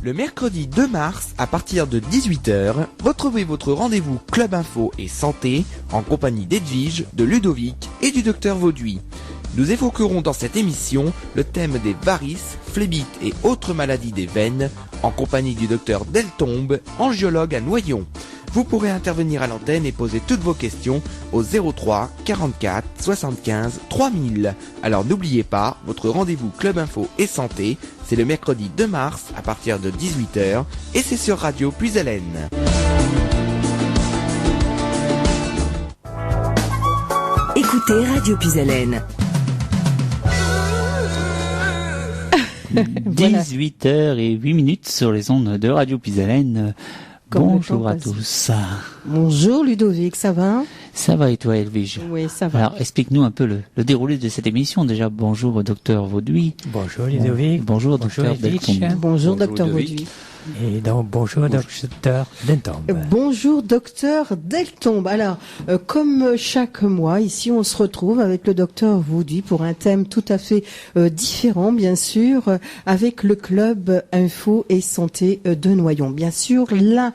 Le mercredi 2 mars, à partir de 18h, retrouvez votre rendez-vous Club Info et Santé en compagnie d'Edwige, de Ludovic et du docteur Vauduit. Nous évoquerons dans cette émission le thème des varices, phlébites et autres maladies des veines en compagnie du docteur Deltombe, angiologue à Noyon. Vous pourrez intervenir à l'antenne et poser toutes vos questions au 03 44 75 3000. Alors n'oubliez pas, votre rendez-vous Club Info et Santé, c'est le mercredi 2 mars à partir de 18h et c'est sur Radio Puisalène. Écoutez Radio Puisalène. 18h08 sur les ondes de Radio Puisalène. Bonjour à tous. Bonjour Ludovic, ça va ? Ça va et toi Edwige ? Oui, ça va. Alors explique-nous un peu le déroulé de cette émission. Déjà bonjour au docteur Vauduit. Bonjour Ludovic. Bonjour docteur Deltombe. Bonjour docteur Vauduit. Et donc bonjour docteur Deltombe. Bonjour docteur Deltombe. Alors, comme chaque mois, ici on se retrouve avec le docteur Vauduit pour un thème tout à fait différent, bien sûr, avec le club Info et Santé de Noyon. Bien sûr, là,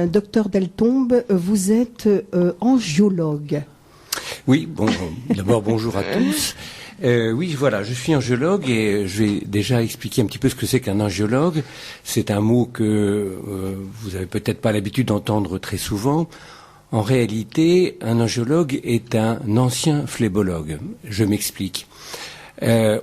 docteur Deltombe, vous êtes angiologue. Oui, bon, d'abord bonjour à tous. Oui, voilà, je suis angiologue et je vais déjà expliquer un petit peu ce que c'est qu'un angiologue. C'est un mot que vous avez peut-être pas l'habitude d'entendre très souvent. En réalité, un angiologue est un ancien phlébologue. Je m'explique.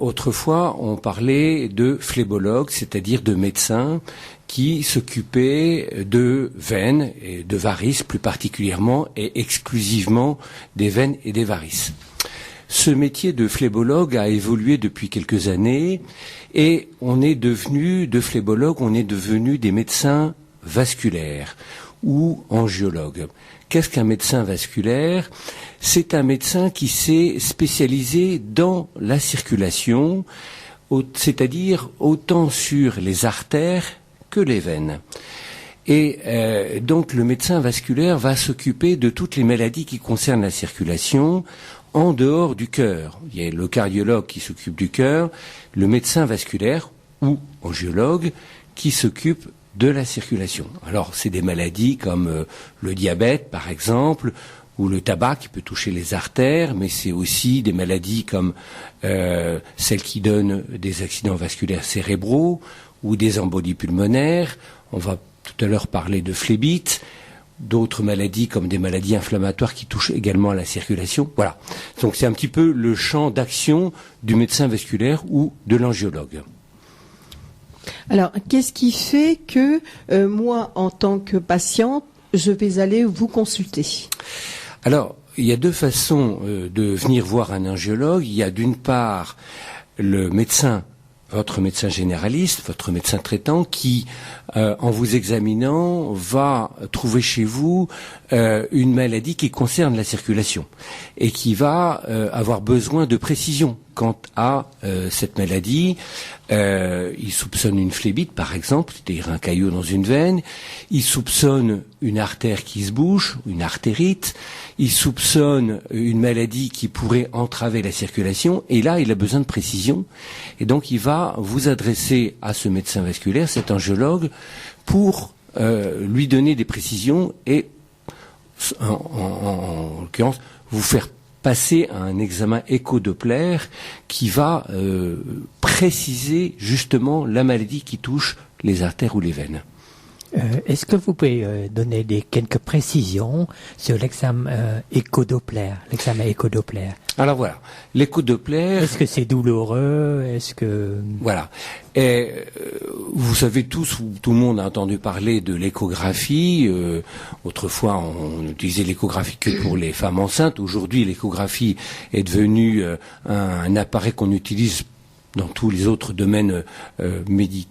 Autrefois, on parlait de phlébologue, c'est-à-dire de médecins qui s'occupaient de veines et de varices plus particulièrement et exclusivement des veines et des varices. Ce métier de phlébologue a évolué depuis quelques années et on est devenu des médecins vasculaires ou angiologues. Qu'est-ce qu'un médecin vasculaire ? C'est un médecin qui s'est spécialisé dans la circulation, c'est-à-dire autant sur les artères que les veines. Et donc le médecin vasculaire va s'occuper de toutes les maladies qui concernent la circulation en dehors du cœur. Il y a le cardiologue qui s'occupe du cœur, le médecin vasculaire ou angiologue qui s'occupe de la circulation. Alors c'est des maladies comme le diabète par exemple, ou le tabac qui peut toucher les artères, mais c'est aussi des maladies comme celles qui donnent des accidents vasculaires cérébraux ou des embolies pulmonaires. On va tout à l'heure parler de phlébite, d'autres maladies comme des maladies inflammatoires qui touchent également à la circulation. Voilà. Donc c'est un petit peu le champ d'action du médecin vasculaire ou de l'angiologue. Alors, qu'est-ce qui fait que moi, en tant que patiente, je vais aller vous consulter ? Alors, il y a deux façons de venir voir un angiologue. Il y a d'une part le médecin, votre médecin généraliste, votre médecin traitant, qui, en vous examinant, va trouver chez vous une maladie qui concerne la circulation et qui va avoir besoin de précision quant à cette maladie. Il soupçonne une phlébite, par exemple, c'est-à-dire un caillot dans une veine. Il soupçonne une artère qui se bouche, une artérite. Il soupçonne une maladie qui pourrait entraver la circulation. Et là, il a besoin de précision. Et donc, il va vous adresser à ce médecin vasculaire, cet angiologue, pour lui donner des précisions et, en l'occurrence, vous faire passer à un examen écho-doppler qui va préciser justement la maladie qui touche les artères ou les veines. Est-ce que vous pouvez donner quelques précisions sur l'examen écho-doppler, Alors voilà, l'écho-doppler... Est-ce que c'est douloureux ? Est-ce que... Voilà. Et, vous savez tous, tout le monde a entendu parler de l'échographie. Autrefois, on utilisait l'échographie que pour les femmes enceintes. Aujourd'hui, l'échographie est devenue un appareil qu'on utilise dans tous les autres domaines médicaux.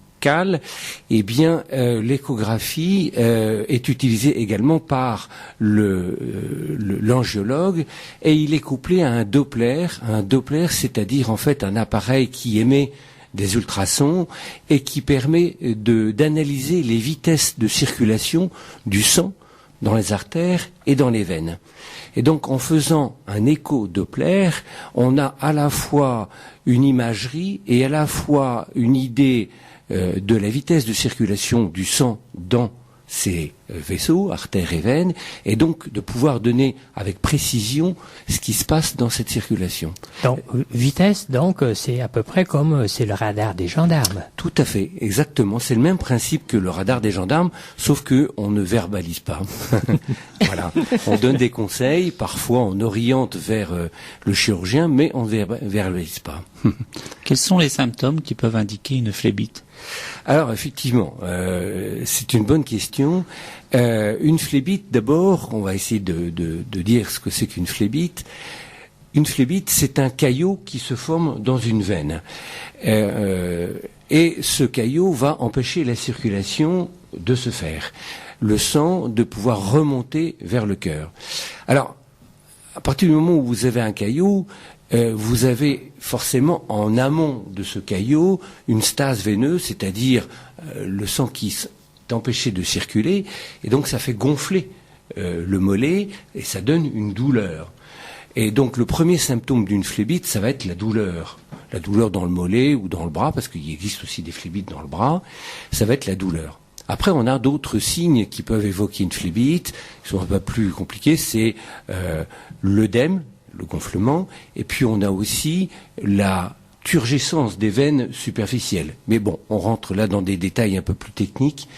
Eh bien, l'échographie est utilisée également par l'angiologue et il est couplé à un Doppler. Un Doppler, c'est-à-dire en fait un appareil qui émet des ultrasons et qui permet d'analyser les vitesses de circulation du sang dans les artères et dans les veines. Et donc, en faisant un écho-Doppler, on a à la fois une imagerie et à la fois une idée de la vitesse de circulation du sang dans ces vaisseaux, artères et veines, et donc de pouvoir donner avec précision ce qui se passe dans cette circulation. Donc, vitesse, donc, c'est à peu près comme c'est le radar des gendarmes. Tout à fait, exactement. C'est le même principe que le radar des gendarmes, sauf que on ne verbalise pas. Voilà. On donne des conseils, parfois on oriente vers le chirurgien, mais on ne verbalise pas. Quels sont les symptômes qui peuvent indiquer une phlébite ? Alors effectivement, c'est une bonne question. Une phlébite, d'abord, on va essayer de dire ce que c'est qu'une phlébite. Une phlébite, c'est un caillot qui se forme dans une veine. Et ce caillot va empêcher la circulation de se faire, le sang de pouvoir remonter vers le cœur. Alors, à partir du moment où vous avez un caillot, vous avez forcément en amont de ce caillot une stase veineuse, c'est-à-dire le sang qui est empêché de circuler, et donc ça fait gonfler le mollet et ça donne une douleur. Et donc le premier symptôme d'une phlébite, ça va être la douleur dans le mollet ou dans le bras, parce qu'il existe aussi des phlébites dans le bras, ça va être la douleur. Après, on a d'autres signes qui peuvent évoquer une phlébite, qui sont un peu plus compliqués, c'est l'œdème, le gonflement, et puis on a aussi la turgescence des veines superficielles. Mais bon, on rentre là dans des détails un peu plus techniques.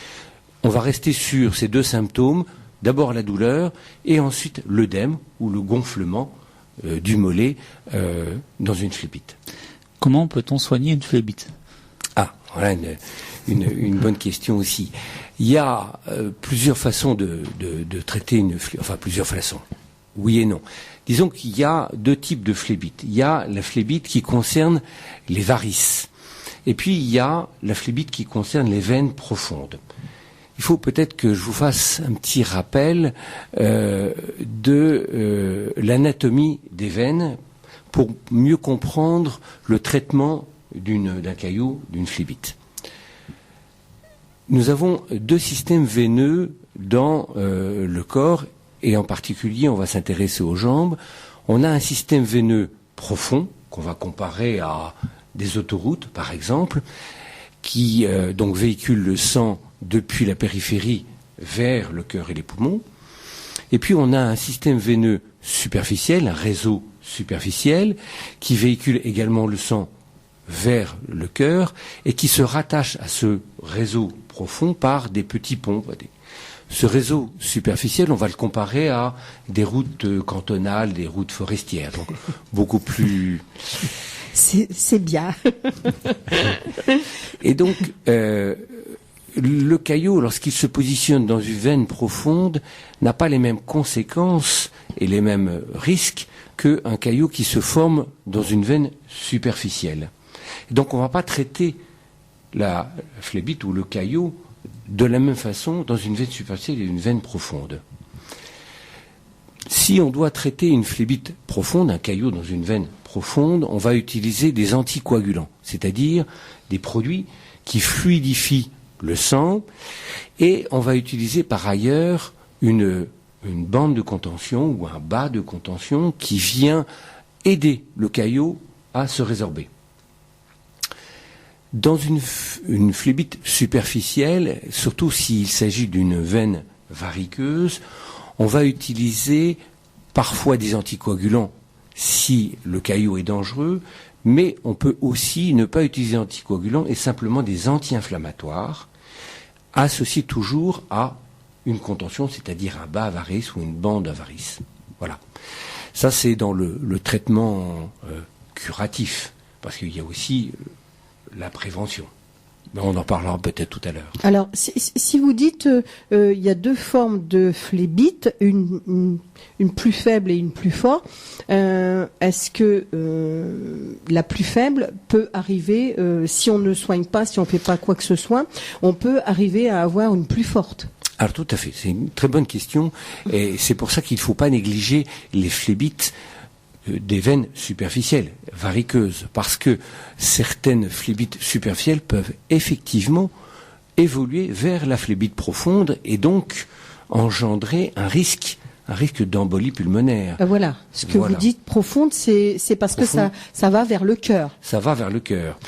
On va rester sur ces deux symptômes, d'abord la douleur, et ensuite l'œdème, ou le gonflement du mollet dans une phlébite. Comment peut-on soigner une phlébite ? Ah, voilà une bonne question aussi. Il y a plusieurs façons de traiter une phlébite, enfin plusieurs façons, oui et non. Disons qu'il y a deux types de phlébite. Il y a la phlébite qui concerne les varices. Et puis il y a la phlébite qui concerne les veines profondes. Il faut peut-être que je vous fasse un petit rappel de l'anatomie des veines pour mieux comprendre le traitement d'un caillot, d'une phlébite. Nous avons deux systèmes veineux dans le corps, et en particulier, on va s'intéresser aux jambes. On a un système veineux profond, qu'on va comparer à des autoroutes, par exemple, qui donc véhicule le sang depuis la périphérie vers le cœur et les poumons. Et puis, on a un système veineux superficiel, un réseau superficiel, qui véhicule également le sang vers le cœur et qui se rattache à ce réseau profond par des petits ponts. Ce réseau superficiel, on va le comparer à des routes cantonales, des routes forestières, donc beaucoup plus... C'est bien. Et donc, le caillot, lorsqu'il se positionne dans une veine profonde, n'a pas les mêmes conséquences et les mêmes risques qu'un caillot qui se forme dans une veine superficielle. Et donc, on ne va pas traiter la phlébite ou le caillot de la même façon dans une veine superficielle et une veine profonde. Si on doit traiter une phlébite profonde, un caillot dans une veine profonde, on va utiliser des anticoagulants, c'est-à-dire des produits qui fluidifient le sang, et on va utiliser par ailleurs une bande de contention ou un bas de contention qui vient aider le caillot à se résorber. Dans une phlébite superficielle, surtout s'il s'agit d'une veine variqueuse, on va utiliser parfois des anticoagulants si le caillot est dangereux, mais on peut aussi ne pas utiliser d'anticoagulants et simplement des anti-inflammatoires, associés toujours à une contention, c'est-à-dire un bas à varice ou une bande à varice. Voilà. Ça, c'est dans le traitement curatif, parce qu'il y a aussi la prévention. Mais on en parlera peut-être tout à l'heure. Alors, si vous dites il y a deux formes de phlébite, une plus faible et une plus forte, est-ce que la plus faible peut arriver, si on ne soigne pas, si on ne fait pas quoi que ce soit, on peut arriver à avoir une plus forte? Alors tout à fait, c'est une très bonne question, et c'est pour ça qu'il ne faut pas négliger les phlébites des veines superficielles, variqueuses, parce que certaines phlébites superficielles peuvent effectivement évoluer vers la phlébite profonde et donc engendrer un risque d'embolie pulmonaire. Voilà. Ce que vous dites profonde, c'est parce que ça va vers le cœur. Ça va vers le cœur.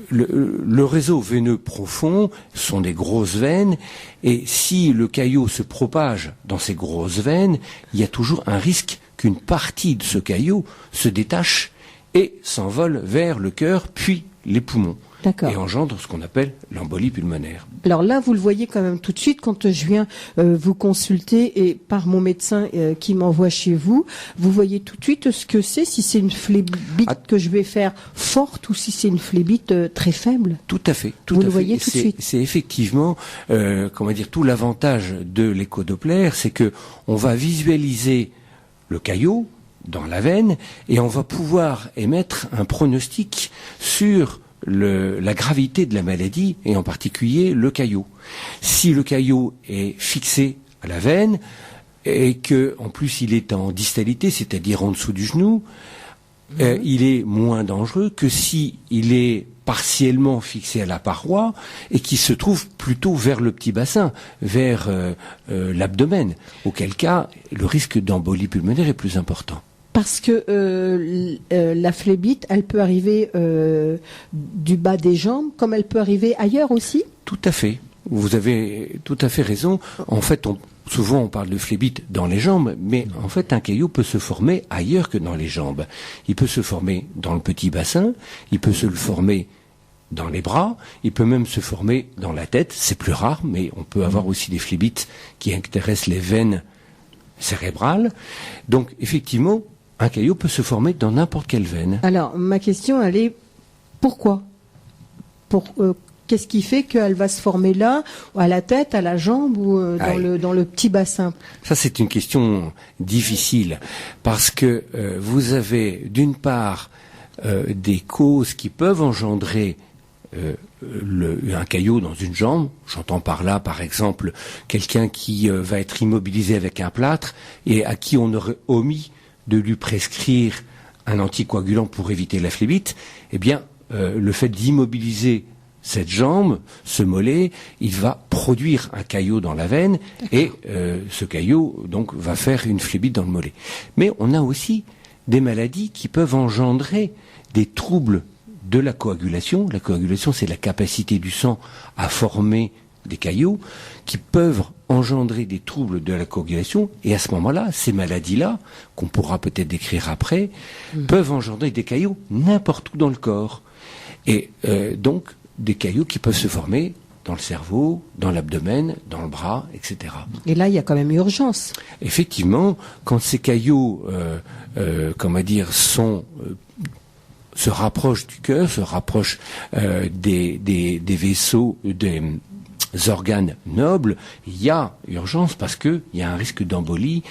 Le réseau veineux profond sont des grosses veines, et si le caillot se propage dans ces grosses veines, il y a toujours un risque qu'une partie de ce caillot se détache et s'envole vers le cœur, puis les poumons. D'accord. Et engendre ce qu'on appelle l'embolie pulmonaire. Alors là, vous le voyez quand même tout de suite quand je viens vous consulter et par mon médecin qui m'envoie chez vous, vous voyez tout de suite ce que c'est, si c'est une phlébite que je vais faire forte ou si c'est une phlébite très faible. Tout à fait. Vous le voyez tout de suite. C'est effectivement, tout l'avantage de l'écho-doppler, c'est que on va visualiser le caillot dans la veine et on va pouvoir émettre un pronostic sur la gravité de la maladie, et en particulier le caillot. Si le caillot est fixé à la veine, et que en plus il est en distalité, c'est-à-dire en dessous du genou, il est moins dangereux que si il est partiellement fixé à la paroi et qui se trouve plutôt vers le petit bassin, vers l'abdomen, auquel cas le risque d'embolie pulmonaire est plus important. Parce que la phlébite, elle peut arriver du bas des jambes, comme elle peut arriver ailleurs aussi. Tout à fait. Vous avez tout à fait raison. En fait, souvent on parle de phlébite dans les jambes, mais en fait un caillot peut se former ailleurs que dans les jambes. Il peut se former dans le petit bassin, il peut se le former dans les bras, il peut même se former dans la tête. C'est plus rare, mais on peut avoir aussi des phlébites qui intéressent les veines cérébrales. Donc effectivement, un caillot peut se former dans n'importe quelle veine. Alors, ma question, elle est pourquoi qu'est-ce qui fait qu'elle va se former là, à la tête, à la jambe ou dans le petit bassin? Ça, c'est une question difficile, parce que vous avez d'une part des causes qui peuvent engendrer un caillot dans une jambe. J'entends par là, par exemple, quelqu'un qui va être immobilisé avec un plâtre et à qui on aurait omis de lui prescrire un anticoagulant pour éviter la phlébite. Eh bien, le fait d'immobiliser cette jambe, ce mollet, il va produire un caillot dans la veine. D'accord. Et ce caillot donc va faire une phlébite dans le mollet. Mais on a aussi des maladies qui peuvent engendrer des troubles de la coagulation. La coagulation, c'est la capacité du sang à former des caillots qui peuvent engendrer des troubles de la coagulation, et à ce moment-là, ces maladies-là, qu'on pourra peut-être décrire après, peuvent engendrer des caillots n'importe où dans le corps. Et donc, des caillots qui peuvent se former dans le cerveau, dans l'abdomen, dans le bras, etc. Et là, il y a quand même urgence. Effectivement, quand ces caillots, se rapprochent du cœur, se rapprochent des vaisseaux, des organes nobles, il y a urgence parce que il y a un risque d'embolie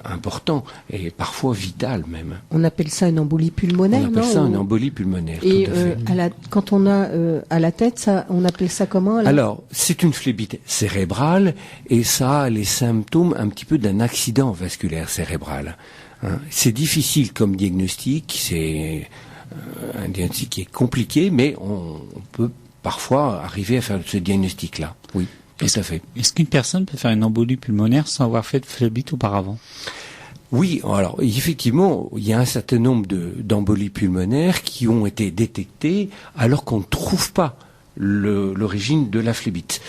important et parfois vital même. On appelle ça une embolie pulmonaire, non ? On appelle ça une embolie pulmonaire. Et tout à fait. Quand on a à la tête, ça, on appelle ça comment ? Alors, c'est une phlébite cérébrale et ça a les symptômes un petit peu d'un accident vasculaire cérébral. C'est difficile comme diagnostic, c'est un diagnostic qui est compliqué, mais on peut parfois arriver à faire ce diagnostic-là. Oui, tout à fait. Est-ce qu'une personne peut faire une embolie pulmonaire sans avoir fait de phlébite auparavant ? Oui, alors effectivement, il y a un certain nombre d'embolies pulmonaires qui ont été détectées alors qu'on ne trouve pas l'origine de la phlébite.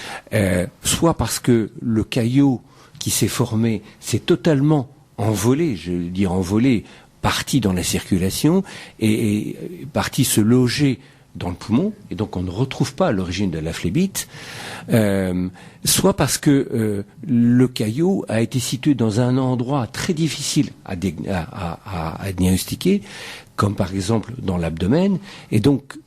Soit parce que le caillot qui s'est formé s'est totalement envolé, je veux dire envolé, parti dans la circulation et parti se loger dans le poumon, et donc on ne retrouve pas l'origine de la phlébite, soit parce que le caillot a été situé dans un endroit très difficile à diagnostiquer, comme par exemple dans l'abdomen, et donc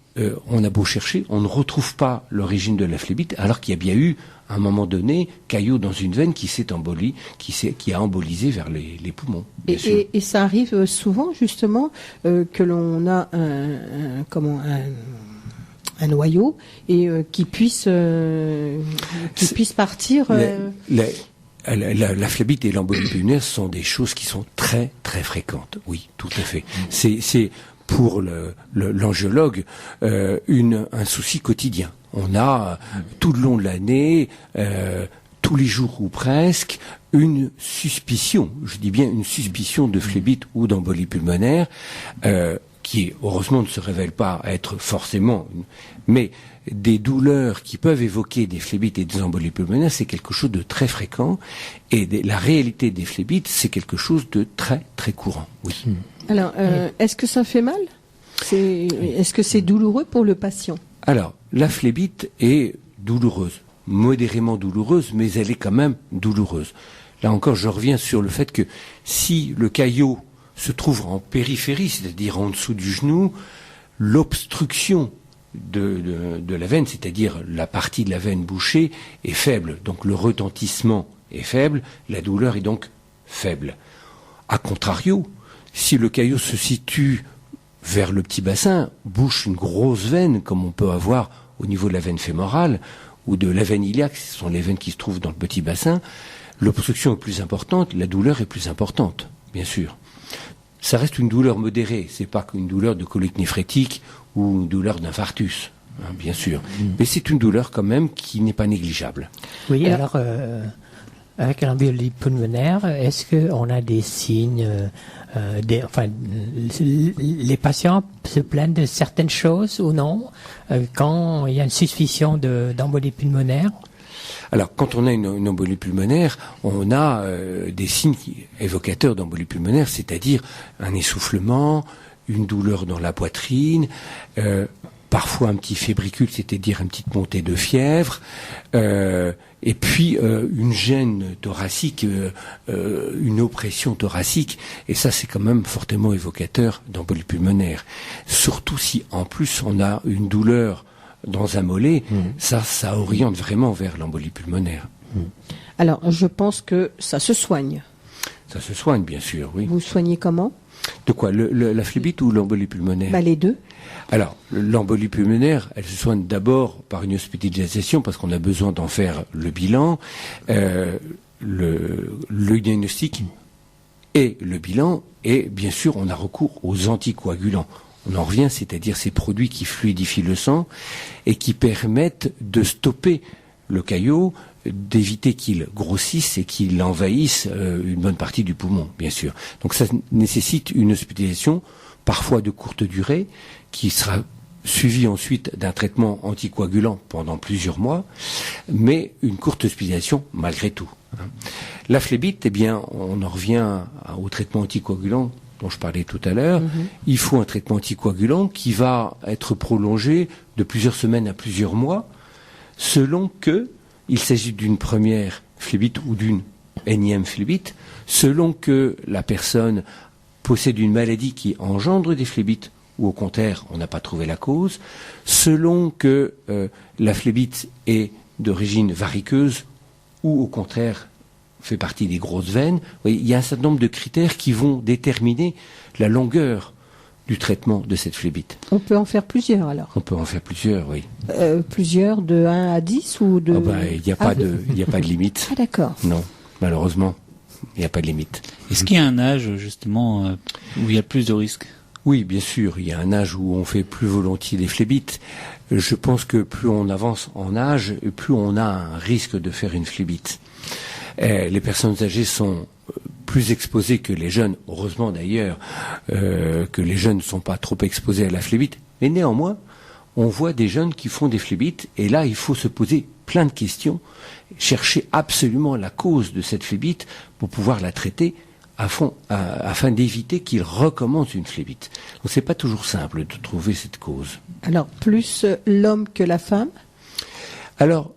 on a beau chercher, on ne retrouve pas l'origine de la phlébite, alors qu'il y a bien eu, à un moment donné, caillot dans une veine qui a embolisé vers les poumons. Et ça arrive souvent, justement, que l'on a un noyau et qui puisse partir. La phlébite et l'embolie pulmonaire sont des choses qui sont très très fréquentes. Oui, tout à fait. C'est pour l'angiologue un souci quotidien. On a tout le long de l'année, tous les jours ou presque une suspicion, je dis bien une suspicion de phlébite ou d'embolie pulmonaire, qui heureusement ne se révèle pas être forcément, mais des douleurs qui peuvent évoquer des phlébites et des embolies pulmonaires, c'est quelque chose de très fréquent, et la réalité des phlébites, c'est quelque chose de très très courant. Oui. Alors, est-ce que ça fait mal ? Est-ce que c'est douloureux pour le patient ? Alors, la phlébite est douloureuse, modérément douloureuse, mais elle est quand même douloureuse. Là encore, je reviens sur le fait que si le caillot se trouve en périphérie, c'est-à-dire en dessous du genou, l'obstruction de la veine, c'est-à-dire la partie de la veine bouchée, est faible. Donc le retentissement est faible, la douleur est donc faible. A contrario, si le caillot se situe vers le petit bassin, bouche une grosse veine, comme on peut avoir au niveau de la veine fémorale ou de la veine iliaque, ce sont les veines qui se trouvent dans le petit bassin, l'obstruction est plus importante, la douleur est plus importante, bien sûr. Ça reste une douleur modérée, c'est pas une douleur de colite néphrétique ou une douleur d'infarctus, hein, bien sûr. Mais c'est une douleur quand même qui n'est pas négligeable. Oui, alors avec l'embolie pulmonaire, est-ce qu'on a des signes les patients se plaignent de certaines choses ou non quand il y a une suspicion d'embolie pulmonaire? Alors, quand on a une embolie pulmonaire, on a des signes évocateurs d'embolie pulmonaire, c'est-à-dire un essoufflement, une douleur dans la poitrine, parfois un petit fébricule, c'est-à-dire une petite montée de fièvre, et puis une gêne thoracique, une oppression thoracique, et ça c'est quand même fortement évocateur d'embolie pulmonaire. Surtout si en plus on a une douleur dans un mollet, ça oriente vraiment vers l'embolie pulmonaire. Alors, je pense que ça se soigne. Ça se soigne, bien sûr, oui. Vous soignez comment ? De quoi, la phlébite ou l'embolie pulmonaire ? Les deux. Alors, l'embolie pulmonaire, elle se soigne d'abord par une hospitalisation, parce qu'on a besoin d'en faire le bilan, le diagnostic et le bilan, et bien sûr, on a recours aux anticoagulants. On en revient, c'est-à-dire ces produits qui fluidifient le sang et qui permettent de stopper le caillot, d'éviter qu'il grossisse et qu'il envahisse une bonne partie du poumon, bien sûr. Donc ça nécessite une hospitalisation, parfois de courte durée, qui sera suivie ensuite d'un traitement anticoagulant pendant plusieurs mois, mais une courte hospitalisation malgré tout. La phlébite, eh bien, on en revient au traitement anticoagulant dont je parlais tout à l'heure. Il faut un traitement anticoagulant qui va être prolongé de plusieurs semaines à plusieurs mois, selon que il s'agit d'une première phlébite ou d'une énième phlébite, selon que la personne possède une maladie qui engendre des phlébites, ou au contraire, on n'a pas trouvé la cause, selon que la phlébite est d'origine variqueuse, ou au contraire fait partie des grosses veines. Il y a un certain nombre de critères qui vont déterminer la longueur du traitement de cette phlébite. On peut en faire plusieurs alors ? On peut en faire plusieurs, oui. Plusieurs de 1 à 10 ou de... Il n'y a pas de limite. Ah d'accord. Non, malheureusement, il n'y a pas de limite. Est-ce qu'il y a un âge justement où il y a plus de risques ? Oui, bien sûr, il y a un âge où on fait plus volontiers des phlébites. Je pense que plus on avance en âge, plus on a un risque de faire une phlébite. Les personnes âgées sont plus exposées que les jeunes, heureusement d'ailleurs que les jeunes ne sont pas trop exposés à la phlébite, mais néanmoins, on voit des jeunes qui font des phlébites, et là il faut se poser plein de questions, chercher absolument la cause de cette phlébite pour pouvoir la traiter afin d'éviter qu'ils recommencent une phlébite. Donc c'est pas toujours simple de trouver cette cause. Alors, plus l'homme que la femme ? Alors,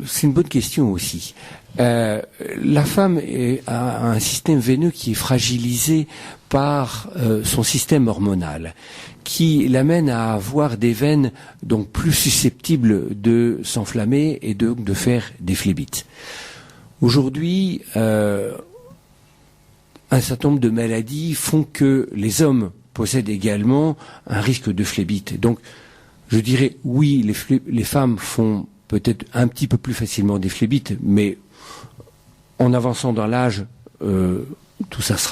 c'est une bonne question aussi. La femme a un système veineux qui est fragilisé par son système hormonal, qui l'amène à avoir des veines donc plus susceptibles de s'enflammer et de faire des phlébites. Aujourd'hui, un certain nombre de maladies font que les hommes possèdent également un risque de phlébite. Donc, je dirais oui, les femmes font peut-être un petit peu plus facilement des phlébites, mais en avançant dans l'âge, tout ça se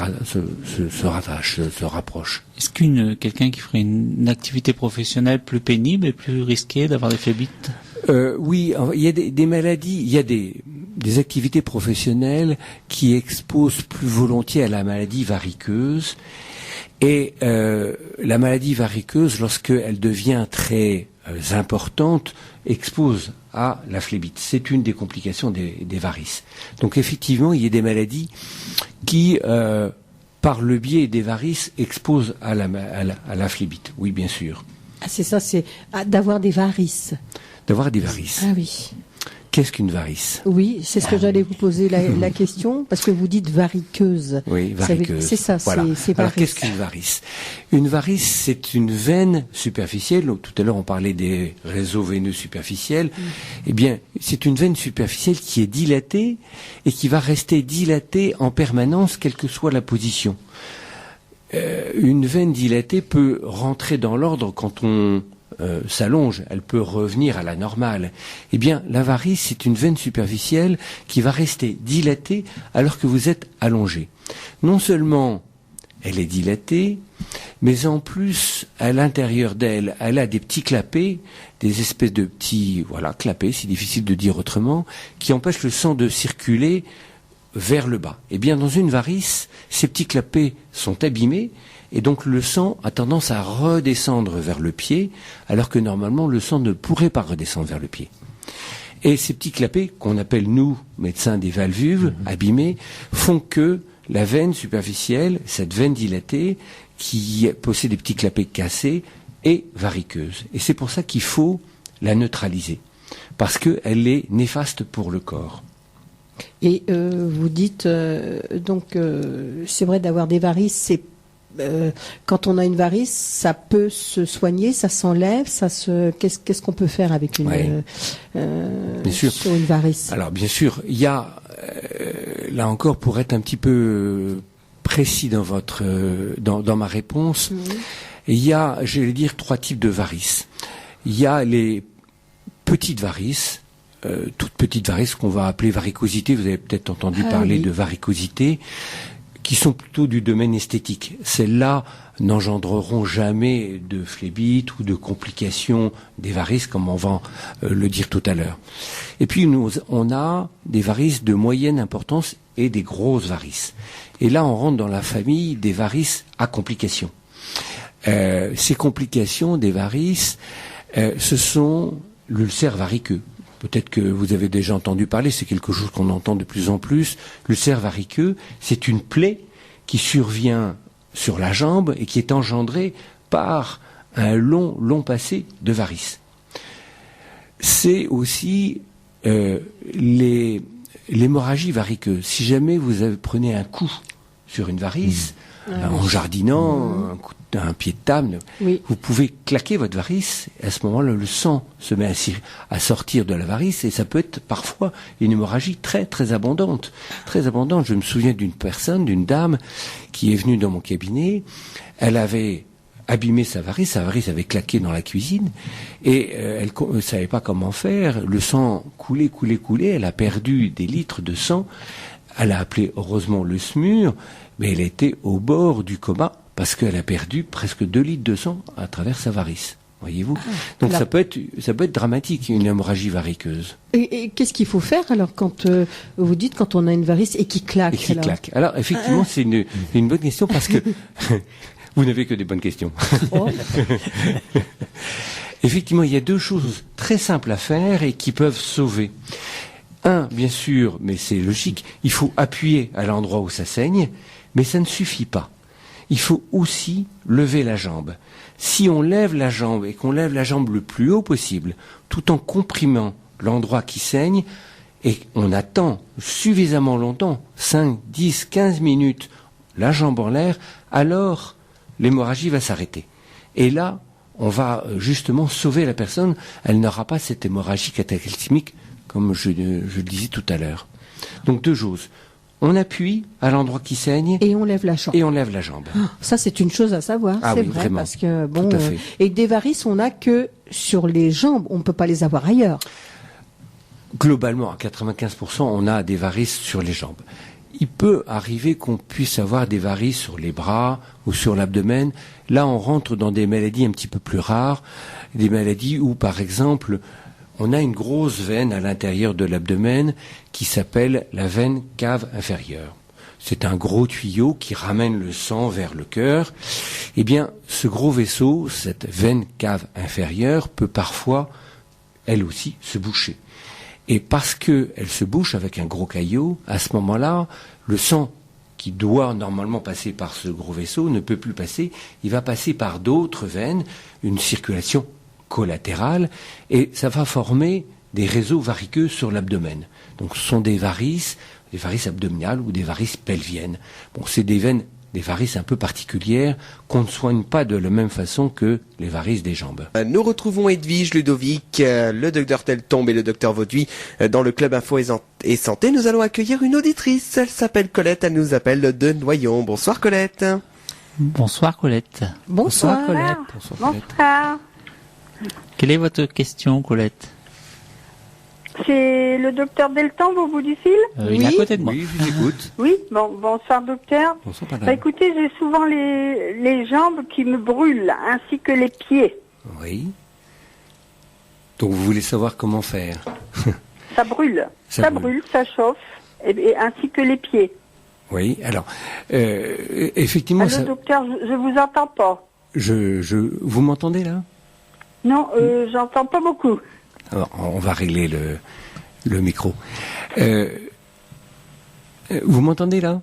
rapproche. Est-ce quelqu'un qui ferait une activité professionnelle plus pénible et plus risquée d'avoir des phlébites ? Oui, il y a des maladies, il y a des activités professionnelles qui exposent plus volontiers à la maladie variqueuse. Et la maladie variqueuse, lorsqu'elle devient très importante, expose à la phlébite. C'est une des complications des varices. Donc effectivement, il y a des maladies qui, par le biais des varices, exposent à la phlébite. Oui, bien sûr. Ah, c'est ça, c'est d'avoir des varices. D'avoir des varices. Ah oui. Qu'est-ce qu'une varice? Oui, c'est ce que j'allais vous poser la question, parce que vous dites variqueuse. Oui, variqueuse. C'est ça, voilà. c'est Alors, varice. qu'est-ce qu'une varice? Une varice, c'est une veine superficielle. Tout à l'heure, on parlait des réseaux veineux superficiels. Eh bien, c'est une veine superficielle qui est dilatée et qui va rester dilatée en permanence, quelle que soit la position. Une veine dilatée peut rentrer dans l'ordre quand on s'allonge, elle peut revenir à la normale. Eh bien, la varice, c'est une veine superficielle qui va rester dilatée alors que vous êtes allongé. Non seulement elle est dilatée, mais en plus, à l'intérieur d'elle, elle a des petits clapets, des espèces de petits, clapets, c'est difficile de dire autrement, qui empêchent le sang de circuler vers le bas. Eh bien, dans une varice, ces petits clapets sont abîmés, et donc le sang a tendance à redescendre vers le pied, alors que normalement le sang ne pourrait pas redescendre vers le pied. Et ces petits clapets, qu'on appelle nous, médecins des valvules, abîmés, font que la veine superficielle, cette veine dilatée, qui possède des petits clapets cassés, est variqueuse. Et c'est pour ça qu'il faut la neutraliser, parce qu'elle est néfaste pour le corps. Et vous dites, c'est vrai d'avoir des varices, c'est quand on a une varice, ça peut se soigner, ça s'enlève, qu'est-ce qu'on peut faire avec une bien sûr. sur une varice? Alors bien sûr, il y a là encore, pour être un petit peu précis dans ma réponse, il y a, j'allais dire, 3 types de varices. Il y a les petites varices, toutes petites varices qu'on va appeler varicosité. Vous avez peut-être entendu parler de varicosité, qui sont plutôt du domaine esthétique. Celles-là n'engendreront jamais de phlébite ou de complications des varices, comme on va le dire tout à l'heure. Et puis on a des varices de moyenne importance et des grosses varices. Et là, on rentre dans la famille des varices à complications. Ces complications des varices, ce sont l'ulcère variqueux. Peut-être que vous avez déjà entendu parler, c'est quelque chose qu'on entend de plus en plus. L'ulcère variqueux, c'est une plaie qui survient sur la jambe et qui est engendrée par un long passé de varices. C'est aussi l'hémorragie variqueuse. Si jamais vous prenez un coup sur une varice, en jardinant, un pied de table, vous pouvez claquer votre varice, et à ce moment-là, le sang se met à sortir de la varice, et ça peut être parfois une hémorragie très, très abondante. Très abondante. Je me souviens d'une dame, qui est venue dans mon cabinet, elle avait abîmé sa varice avait claqué dans la cuisine, et elle ne savait pas comment faire, le sang coulait, elle a perdu des litres de sang, elle a appelé heureusement le SMUR, mais elle était au bord du coma parce qu'elle a perdu presque 2 litres de sang à travers sa varice. Voyez-vous? Donc ça peut être dramatique, une hémorragie variqueuse. Et qu'est-ce qu'il faut faire alors quand vous dites quand on a une varice et qui claque? Alors effectivement, c'est une bonne question parce que vous n'avez que des bonnes questions. Oh. Effectivement, il y a 2 choses très simples à faire et qui peuvent sauver. Bien sûr, mais c'est logique, il faut appuyer à l'endroit où ça saigne, mais ça ne suffit pas. Il faut aussi lever la jambe. Si on lève la jambe et qu'on lève la jambe le plus haut possible, tout en comprimant l'endroit qui saigne, et on attend suffisamment longtemps, 5, 10, 15 minutes, la jambe en l'air, alors l'hémorragie va s'arrêter. Et là, on va justement sauver la personne, elle n'aura pas cette hémorragie cataclysmique comme je le disais tout à l'heure. Donc 2 choses. On appuie à l'endroit qui saigne. Et on lève la jambe. Ça, c'est une chose à savoir. C'est vrai, vraiment. Parce que, bon, et des varices, on n'a que sur les jambes. On ne peut pas les avoir ailleurs. Globalement, à 95%, on a des varices sur les jambes. Il peut arriver qu'on puisse avoir des varices sur les bras ou sur l'abdomen. Là, on rentre dans des maladies un petit peu plus rares. Des maladies où, par exemple, on a une grosse veine à l'intérieur de l'abdomen qui s'appelle la veine cave inférieure. C'est un gros tuyau qui ramène le sang vers le cœur. Eh bien, ce gros vaisseau, cette veine cave inférieure, peut parfois, elle aussi, se boucher. Et parce qu'elle se bouche avec un gros caillot, à ce moment-là, le sang qui doit normalement passer par ce gros vaisseau ne peut plus passer. Il va passer par d'autres veines, une circulation collatérale, et ça va former des réseaux variqueux sur l'abdomen. Donc ce sont des varices abdominales ou des varices pelviennes. Bon, c'est des veines, des varices un peu particulières qu'on ne soigne pas de la même façon que les varices des jambes. Nous retrouvons Edwige, Ludovic, le docteur Deltombe et le docteur Vauduit dans le club Info et Santé. Nous allons accueillir une auditrice. Elle s'appelle Colette, elle nous appelle de Noyon. Bonsoir Colette. Bonsoir Colette. Bonsoir. Colette. Bonsoir, Colette. Bonsoir. Quelle est votre question, Colette? C'est le docteur Deltombe au bout du fil? Il est à côté de moi. Oui, je vous écoute. Oui, bonsoir docteur. Bonsoir, Bah, madame. écoutez, j'ai souvent les jambes qui me brûlent, ainsi que les pieds. Oui. Donc vous voulez savoir comment faire? Ça brûle. Ça Ça brûle. brûle, ça chauffe, et ainsi que les pieds. Oui, alors, effectivement, Allô docteur, je vous entends pas. vous m'entendez là? Non, j'entends pas beaucoup. Alors, on va régler le micro. Vous m'entendez là?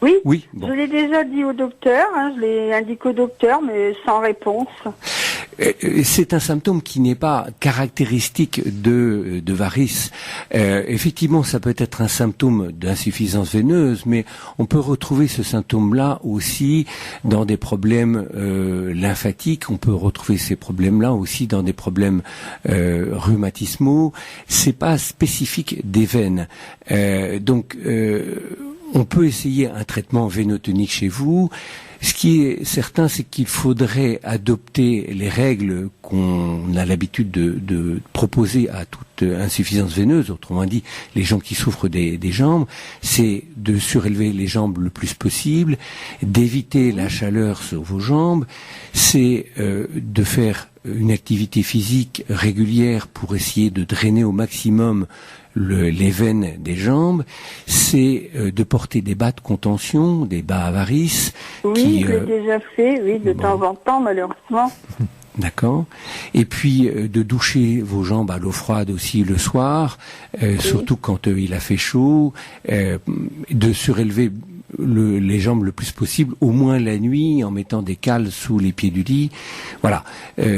Oui, Oui, bon. je l'ai déjà dit au docteur, je l'ai indiqué au docteur, mais sans réponse. C'est un symptôme qui n'est pas caractéristique de varices. Effectivement, ça peut être un symptôme d'insuffisance veineuse, mais on peut retrouver ce symptôme-là aussi dans des problèmes lymphatiques. On peut retrouver ces problèmes-là aussi dans des problèmes rhumatismaux. C'est pas spécifique des veines. Donc, on peut essayer un traitement vénotonique chez vous. Ce qui est certain, c'est qu'il faudrait adopter les règles qu'on a l'habitude de proposer à toute insuffisance veineuse, autrement dit, les gens qui souffrent des jambes, c'est de surélever les jambes le plus possible, d'éviter la chaleur sur vos jambes, c'est de faire une activité physique régulière pour essayer de drainer au maximum les veines des jambes, c'est de porter des bas de contention, des bas à varices. Oui, je l'ai déjà fait, oui, de temps en temps, malheureusement. D'accord. Et puis de doucher vos jambes à l'eau froide aussi le soir, surtout quand il a fait chaud, de surélever les jambes le plus possible, au moins la nuit, en mettant des cales sous les pieds du lit. Voilà,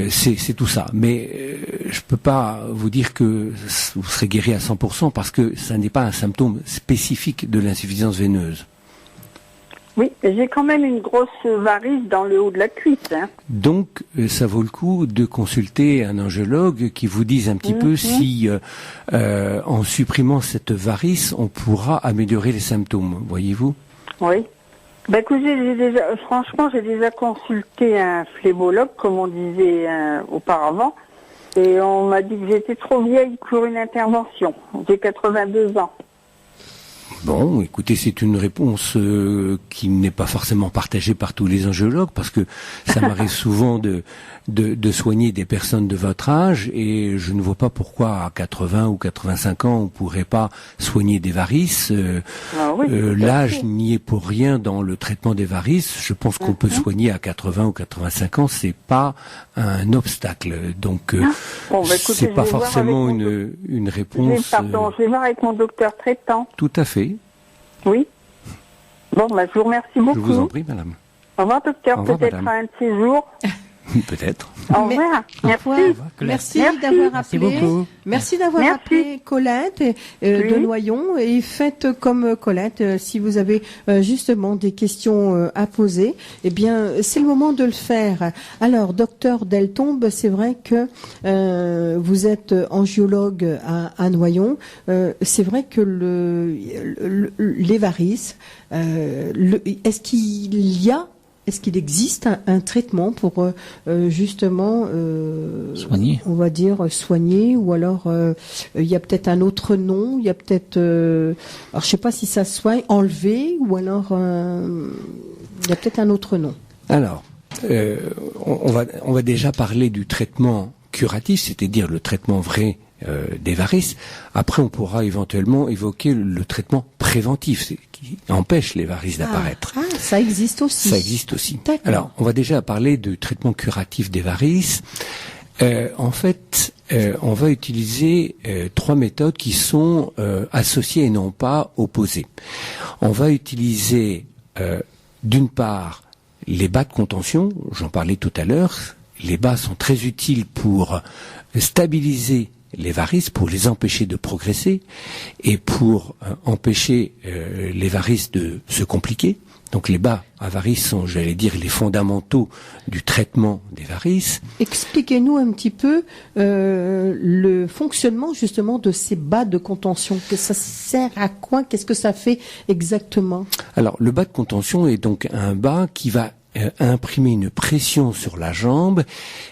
c'est tout ça. Mais je peux pas vous dire que vous serez guéri à 100% parce que ça n'est pas un symptôme spécifique de l'insuffisance veineuse. Oui, j'ai quand même une grosse varice dans le haut de la cuisse. Donc, ça vaut le coup de consulter un angiologue qui vous dise un petit peu si, en supprimant cette varice, on pourra améliorer les symptômes. Voyez-vous ? Oui. Ben, écoutez, j'ai déjà consulté un phlémologue, comme on disait auparavant, et on m'a dit que j'étais trop vieille pour une intervention. J'ai 82 ans. Bon, écoutez, c'est une réponse qui n'est pas forcément partagée par tous les angiologues, parce que ça m'arrive souvent de soigner des personnes de votre âge, et je ne vois pas pourquoi à 80 ou 85 ans on pourrait pas soigner des varices. L'âge n'y est pour rien dans le traitement des varices. Je pense qu'on peut soigner à 80 ou 85 ans, c'est pas un obstacle. Donc écoutez, c'est pas forcément une réponse. Je vais voir avec mon docteur traitant. Tout à fait. Oui. Bon, je vous remercie beaucoup. Je vous en prie, madame. Au revoir, docteur. Au revoir, Peut-être madame. un de ces jours. Peut-être. Au revoir. Merci. Merci d'avoir Merci appelé. beaucoup. Merci d'avoir Merci. appelé Colette de Noyon, et faites comme Colette si vous avez justement des questions à poser. Eh bien, c'est le moment de le faire. Alors, docteur Deltombe, c'est vrai que vous êtes angiologue à Noyon. C'est vrai que les varices, est-ce qu'il existe un traitement pour justement Soigner. on va dire soigner, ou alors il y a peut-être un autre nom, il y a peut-être alors je sais pas si ça se soigne, enlever, ou alors il y a peut-être un autre nom. Alors, on va déjà parler du traitement curatif, c'est-à-dire le traitement vrai des varices. Après, on pourra éventuellement évoquer le traitement préventif qui empêche les varices d'apparaître. Ça existe aussi. Ça existe aussi. D'accord. Alors, on va déjà parler de traitement curatif des varices. En fait, on va utiliser 3 méthodes qui sont associées et non pas opposées. On va utiliser d'une part les bas de contention, j'en parlais tout à l'heure. Les bas sont très utiles pour stabiliser les varices, pour les empêcher de progresser et pour empêcher les varices de se compliquer. Donc les bas à varices sont, j'allais dire, les fondamentaux du traitement des varices. Expliquez-nous un petit peu le fonctionnement justement de ces bas de contention. Que ça sert à quoi? Qu'est-ce que ça fait exactement? Alors le bas de contention est donc un bas qui va imprimer une pression sur la jambe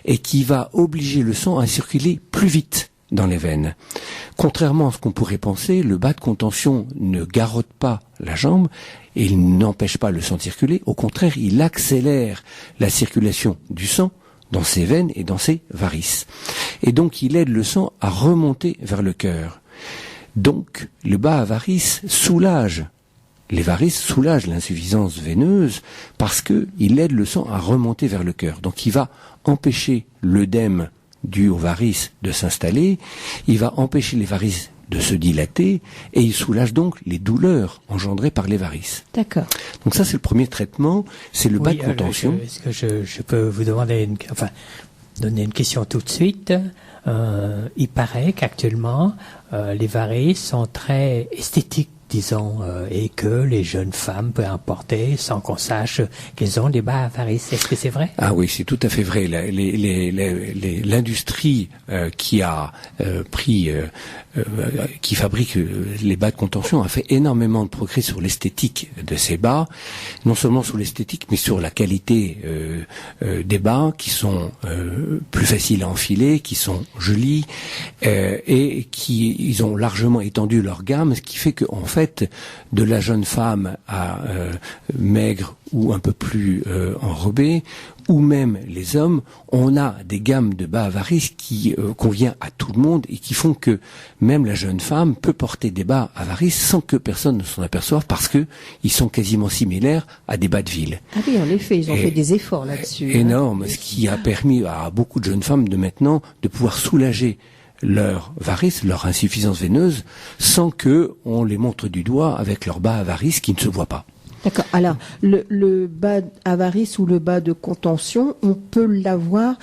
et qui va obliger le sang à circuler plus vite dans les veines. Contrairement à ce qu'on pourrait penser, le bas de contention ne garrotte pas la jambe et il n'empêche pas le sang de circuler. Au contraire, il accélère la circulation du sang dans ses veines et dans ses varices. Et donc, il aide le sang à remonter vers le cœur. Donc, le bas à varices soulage les varices, soulage l'insuffisance veineuse parce que il aide le sang à remonter vers le cœur. Donc, il va empêcher l'œdème dû aux varices de s'installer, il va empêcher les varices de se dilater et il soulage donc les douleurs engendrées par les varices. D'accord. Donc ça c'est le premier traitement, c'est le bas de contention. Est-ce que je peux vous demander donner une question tout de suite? Il paraît qu'actuellement les varices sont très esthétiques, disons, et que les jeunes femmes peuvent importer sans qu'on sache qu'elles ont des bas à varices. Est-ce que c'est vrai? Ah oui, c'est tout à fait vrai. L'industrie qui a qui fabrique les bas de contention a fait énormément de progrès sur l'esthétique de ces bas, non seulement sur l'esthétique, mais sur la qualité des bas qui sont plus faciles à enfiler, qui sont jolis et ils ont largement étendu leur gamme, ce qui fait qu'en fait, de la jeune femme à maigre ou un peu plus enrobée, ou même les hommes, on a des gammes de bas à varices qui convient à tout le monde et qui font que même la jeune femme peut porter des bas à varices sans que personne ne s'en aperçoive parce que ils sont quasiment similaires à des bas de ville. Ah oui, en effet, ils ont fait des efforts là-dessus. Énorme, ce qui a permis à beaucoup de jeunes femmes de maintenant de pouvoir soulager leurs varices, leur insuffisance veineuse, sans que on les montre du doigt avec leurs bas à varices qui ne se voient pas. D'accord. Alors, le bas à varices ou le bas de contention, on peut l'avoir,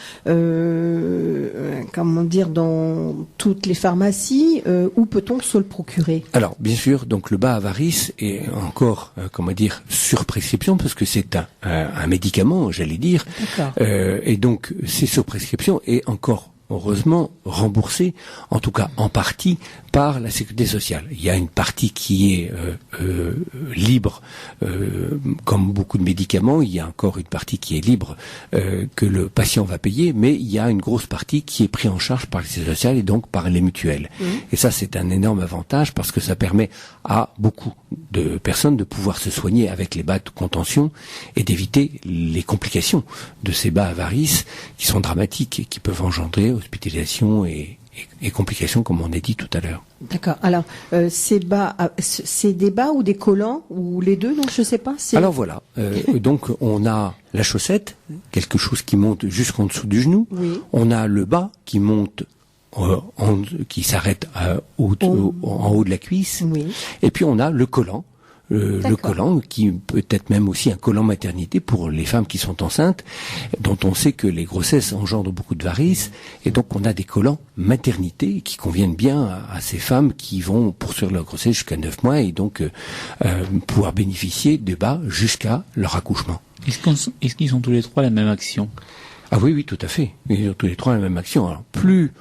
dans toutes les pharmacies, où peut-on se le procurer? Alors, bien sûr, donc le bas à varices est encore, sur prescription, parce que c'est un médicament, j'allais dire. D'accord. Et donc, c'est sur prescription et encore heureusement remboursé, en tout cas en partie, par la sécurité sociale. Il y a une partie qui est libre, comme beaucoup de médicaments, il y a encore une partie qui est libre que le patient va payer, mais il y a une grosse partie qui est prise en charge par la sécurité sociale et donc par les mutuelles. Mmh. Et ça, c'est un énorme avantage parce que ça permet à beaucoup de personnes de pouvoir se soigner avec les bas de contention et d'éviter les complications de ces bas à varices qui sont dramatiques et qui peuvent engendrer hospitalisation et complications comme on a dit tout à l'heure. D'accord. Alors, c'est des bas ou des collants ou les deux? Non, je sais pas. Alors voilà. Donc on a la chaussette, quelque chose qui monte jusqu'en dessous du genou. Oui. On a le bas qui monte qui s'arrête en haut de la cuisse. Oui. Et puis on a le collant. Le collant qui peut être même aussi un collant maternité pour les femmes qui sont enceintes, dont on sait que les grossesses engendrent beaucoup de varices, et donc on a des collants maternité qui conviennent bien à ces femmes qui vont poursuivre leur grossesse jusqu'à 9 mois et donc pouvoir bénéficier de bas jusqu'à leur accouchement. Est-ce qu'ils ont tous les trois la même action? Ah oui, tout à fait. Ils ont tous les trois la même action. Alors plus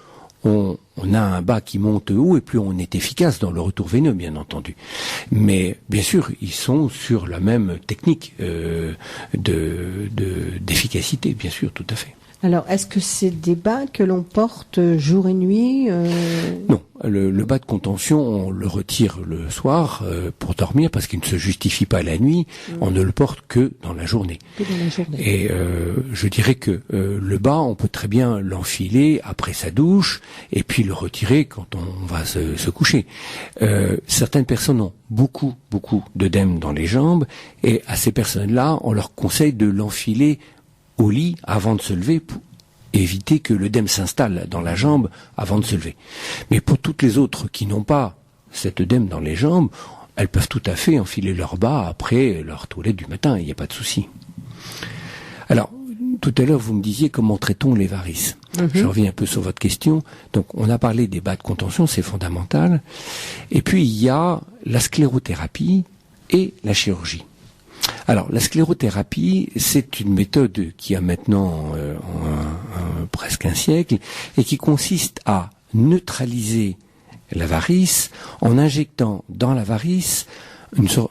on a un bas qui monte haut et plus on est efficace dans le retour veineux, bien entendu. Mais bien sûr, ils sont sur la même technique d'efficacité, bien sûr, tout à fait. Alors, est-ce que c'est des bas que l'on porte jour et nuit Non, le bas de contention, on le retire le soir pour dormir parce qu'il ne se justifie pas la nuit. On ne le porte que dans la journée. Et je dirais que le bas, on peut très bien l'enfiler après sa douche et puis le retirer quand on va se coucher. Certaines personnes ont beaucoup d'œdème dans les jambes et à ces personnes-là, on leur conseille de l'enfiler au lit avant de se lever pour éviter que l'œdème s'installe dans la jambe avant de se lever. Mais pour toutes les autres qui n'ont pas cet œdème dans les jambes, elles peuvent tout à fait enfiler leur bas après leur toilette du matin, il n'y a pas de souci. Alors, tout à l'heure, vous me disiez comment traitons les varices. Je reviens un peu sur votre question. Donc, on a parlé des bas de contention, c'est fondamental. Et puis, il y a la sclérothérapie et la chirurgie. Alors, la sclérothérapie, c'est une méthode qui a maintenant presque un siècle et qui consiste à neutraliser la varice en injectant dans la varice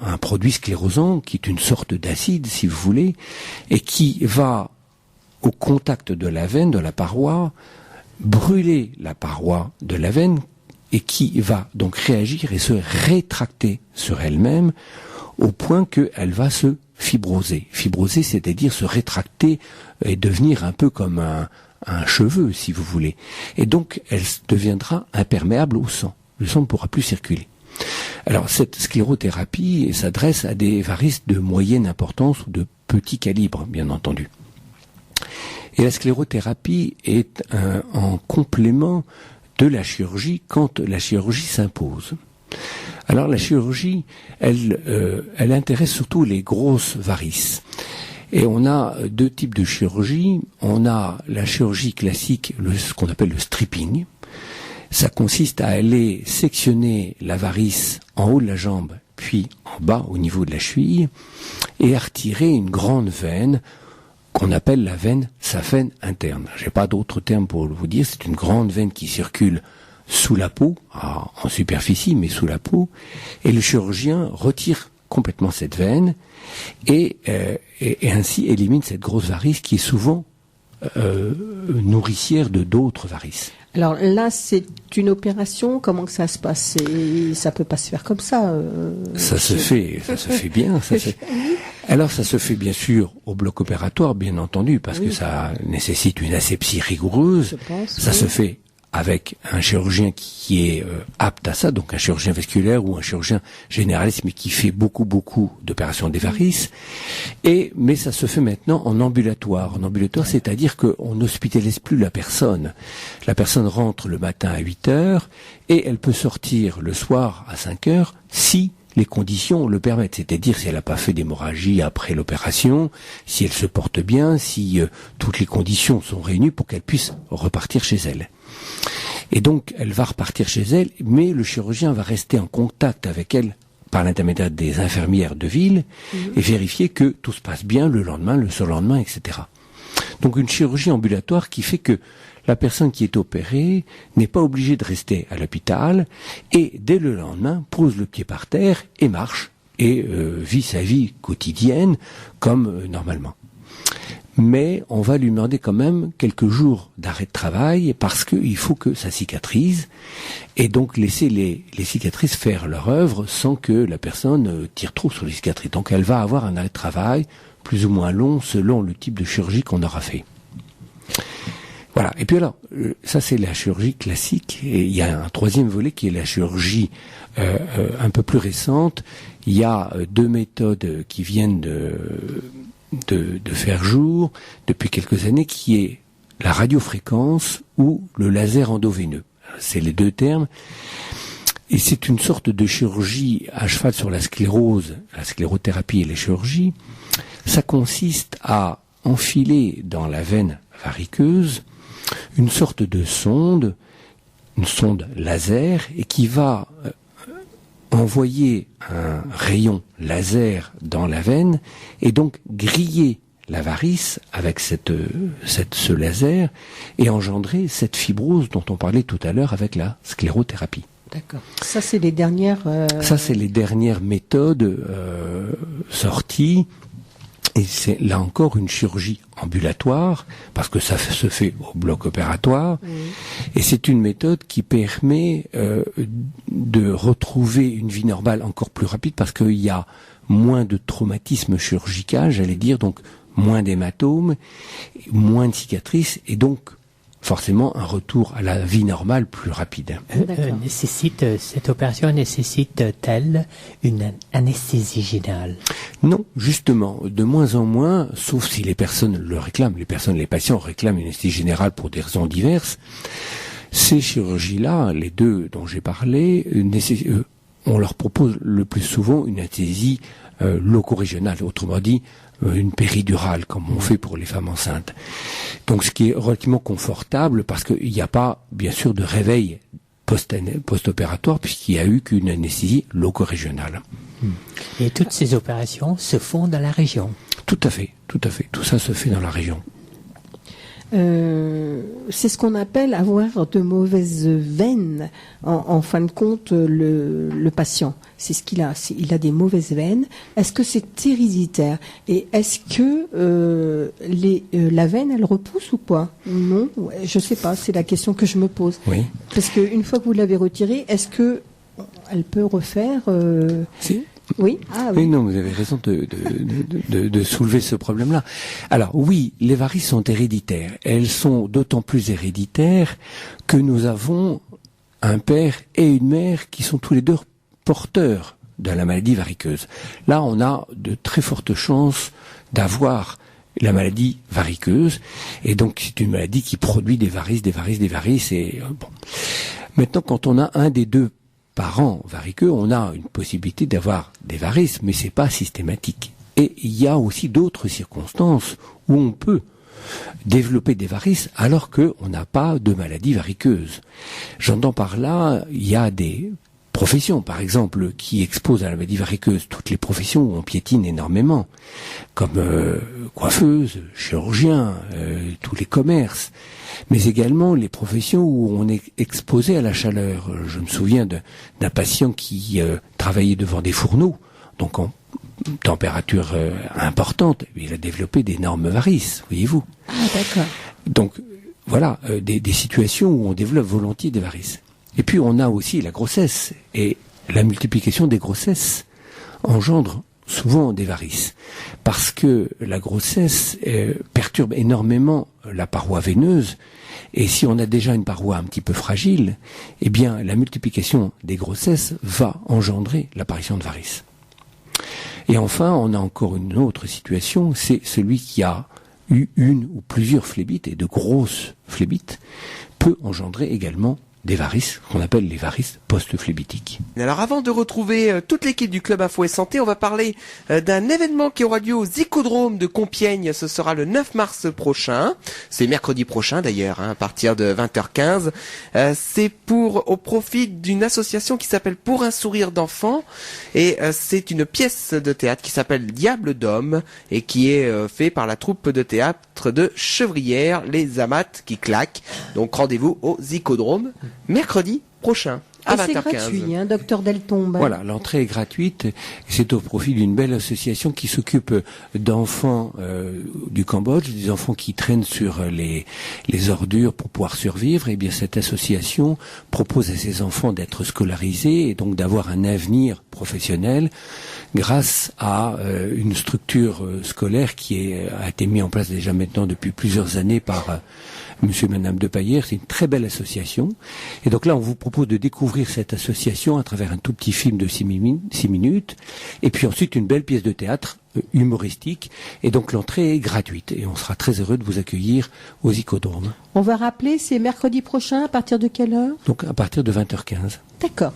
un produit sclérosant qui est une sorte d'acide, si vous voulez, et qui va, au contact de la veine, de la paroi, brûler la paroi de la veine et qui va donc réagir et se rétracter sur elle-même au point qu'elle va se fibroser. Fibroser, c'est-à-dire se rétracter et devenir un peu comme un cheveu, si vous voulez. Et donc, elle deviendra imperméable au sang. Le sang ne pourra plus circuler. Alors, cette sclérothérapie s'adresse à des varices de moyenne importance ou de petit calibre, bien entendu. Et la sclérothérapie est en complément de la chirurgie quand la chirurgie s'impose. Alors la chirurgie, elle intéresse surtout les grosses varices. Et on a deux types de chirurgie. On a la chirurgie classique, ce qu'on appelle le stripping. Ça consiste à aller sectionner la varice en haut de la jambe, puis en bas au niveau de la cheville, et à retirer une grande veine qu'on appelle la veine saphène interne. J'ai pas d'autre terme pour vous dire, c'est une grande veine qui circule sous la peau, en superficie, mais sous la peau, et le chirurgien retire complètement cette veine et ainsi élimine cette grosse varice qui est souvent nourricière de d'autres varices. Alors là, c'est une opération, comment que ça se passe? Ça peut pas se faire comme ça. Ça se fait bien. Alors ça se fait bien sûr au bloc opératoire, bien entendu, parce que ça nécessite une asepsie rigoureuse. Ça se fait avec un chirurgien qui est apte à ça, donc un chirurgien vasculaire ou un chirurgien généraliste, mais qui fait beaucoup d'opérations des varices. Mais ça se fait maintenant en ambulatoire. En ambulatoire, c'est-à-dire qu'on n'hospitalise plus la personne. La personne rentre le matin à 8 heures et elle peut sortir le soir à 5 heures si les conditions le permettent. C'est-à-dire si elle n'a pas fait d'hémorragie après l'opération, si elle se porte bien, si toutes les conditions sont réunies pour qu'elle puisse repartir chez elle. Et donc, elle va repartir chez elle, mais le chirurgien va rester en contact avec elle par l'intermédiaire des infirmières de ville et vérifier que tout se passe bien le lendemain, le surlendemain, etc. Donc, une chirurgie ambulatoire qui fait que la personne qui est opérée n'est pas obligée de rester à l'hôpital et, dès le lendemain, pose le pied par terre et marche et vit sa vie quotidienne comme normalement. Mais on va lui demander quand même quelques jours d'arrêt de travail parce qu'il faut que ça cicatrise et donc laisser les cicatrices faire leur œuvre sans que la personne tire trop sur les cicatrices. Donc elle va avoir un arrêt de travail plus ou moins long selon le type de chirurgie qu'on aura fait. Voilà. Et puis alors, ça c'est la chirurgie classique et il y a un troisième volet qui est la chirurgie un peu plus récente. Il y a deux méthodes qui viennent de faire jour depuis quelques années, qui est la radiofréquence ou le laser endoveineux. C'est les deux termes. Et c'est une sorte de chirurgie à cheval sur la sclérose, la sclérothérapie et les chirurgies. Ça consiste à enfiler dans la veine variqueuse une sorte de sonde, une sonde laser, et qui va envoyer un rayon laser dans la veine et donc griller la varice avec ce laser et engendrer cette fibrose dont on parlait tout à l'heure avec la sclérothérapie. D'accord. Ça, c'est les dernières... Ça, c'est les dernières méthodes sorties Et c'est là encore une chirurgie ambulatoire, parce que ça se fait au bloc opératoire, et c'est une méthode qui permet de retrouver une vie normale encore plus rapide, parce qu'il y a moins de traumatisme chirurgical, j'allais dire, donc moins d'hématomes, moins de cicatrices, et donc forcément un retour à la vie normale plus rapide. Cette opération nécessite-t-elle une anesthésie générale? Non, justement, de moins en moins, sauf si les personnes le réclament, les patients réclament une anesthésie générale pour des raisons diverses. Ces chirurgies-là, les deux dont j'ai parlé, on leur propose le plus souvent une anesthésie loco-régionale, autrement dit, une péridurale, comme on fait pour les femmes enceintes. Donc ce qui est relativement confortable, parce qu'il n'y a pas, bien sûr, de réveil post-opératoire, puisqu'il n'y a eu qu'une anesthésie loco-régionale. Et toutes ces opérations se font dans la région? Tout à fait. Tout ça se fait dans la région. C'est ce qu'on appelle avoir de mauvaises veines. En fin de compte, le patient, c'est ce qu'il a. Il a des mauvaises veines. Est-ce que c'est héréditaire? Et est-ce que la veine, elle repousse ou pas? Non, je sais pas. C'est la question que je me pose. Oui. Parce qu'une fois que vous l'avez retirée, est-ce que elle peut refaire Si. Oui. Oui, non, vous avez raison de soulever ce problème-là. Alors oui, les varices sont héréditaires. Elles sont d'autant plus héréditaires que nous avons un père et une mère qui sont tous les deux porteurs de la maladie variqueuse. Là, on a de très fortes chances d'avoir la maladie variqueuse, et donc c'est une maladie qui produit des varices, et bon. Maintenant, quand on a un des deux parents variqueux, on a une possibilité d'avoir des varices, mais c'est pas systématique. Et il y a aussi d'autres circonstances où on peut développer des varices alors qu'on n'a pas de maladie variqueuse. J'entends par là, il y a des professions, par exemple, qui exposent à la maladie variqueuse, toutes les professions où on piétine énormément, comme coiffeuse, chirurgien, tous les commerces, mais également les professions où on est exposé à la chaleur. Je me souviens d'un patient qui travaillait devant des fourneaux, donc en température importante, il a développé d'énormes varices, voyez-vous. Ah, d'accord. Donc, voilà, des situations où on développe volontiers des varices. Et puis on a aussi la grossesse, et la multiplication des grossesses engendre souvent des varices, parce que la grossesse perturbe énormément la paroi veineuse, et si on a déjà une paroi un petit peu fragile, eh bien la multiplication des grossesses va engendrer l'apparition de varices. Et enfin, on a encore une autre situation, c'est celui qui a eu une ou plusieurs phlébites, et de grosses phlébites, peut engendrer également des varices, qu'on appelle les varices post-phlébitiques. Alors avant de retrouver toute l'équipe du Club Info et Santé, on va parler d'un événement qui aura lieu au Zicodrome de Compiègne. Ce sera le 9 mars prochain. C'est mercredi prochain d'ailleurs, à partir de 20h15. C'est au profit d'une association qui s'appelle Pour un sourire d'enfant. Et c'est une pièce de théâtre qui s'appelle Diable d'homme et qui est fait par la troupe de théâtre de Chevrières, les Amates qui claquent. Donc rendez-vous au Zicodrome mercredi prochain à 20h15. C'est gratuit, hein, docteur Deltombe. Voilà, l'entrée est gratuite. C'est au profit d'une belle association qui s'occupe d'enfants du Cambodge, des enfants qui traînent sur les ordures pour pouvoir survivre. Et bien cette association propose à ces enfants d'être scolarisés et donc d'avoir un avenir professionnel grâce à une structure scolaire qui a été mise en place déjà maintenant depuis plusieurs années par Monsieur et Madame de Paillère. C'est une très belle association. Et donc là, on vous propose de découvrir cette association à travers un tout petit film de 6 minutes. Et puis ensuite, une belle pièce de théâtre humoristique. Et donc l'entrée est gratuite. Et on sera très heureux de vous accueillir au Zicodrome. On va rappeler, c'est mercredi prochain, à partir de quelle heure? Donc à partir de 20h15. D'accord.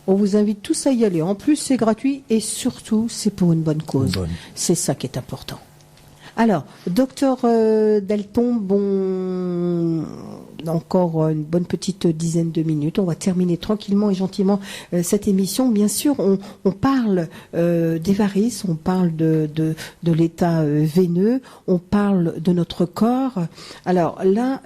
On vous invite tous à y aller. En plus, c'est gratuit et surtout, c'est pour une bonne cause. C'est ça qui est important. Alors, docteur Deltombe, encore une bonne petite dizaine de minutes. On va terminer tranquillement et gentiment cette émission. Bien sûr, on parle des varices, on parle de l'état veineux, on parle de notre corps. Alors là,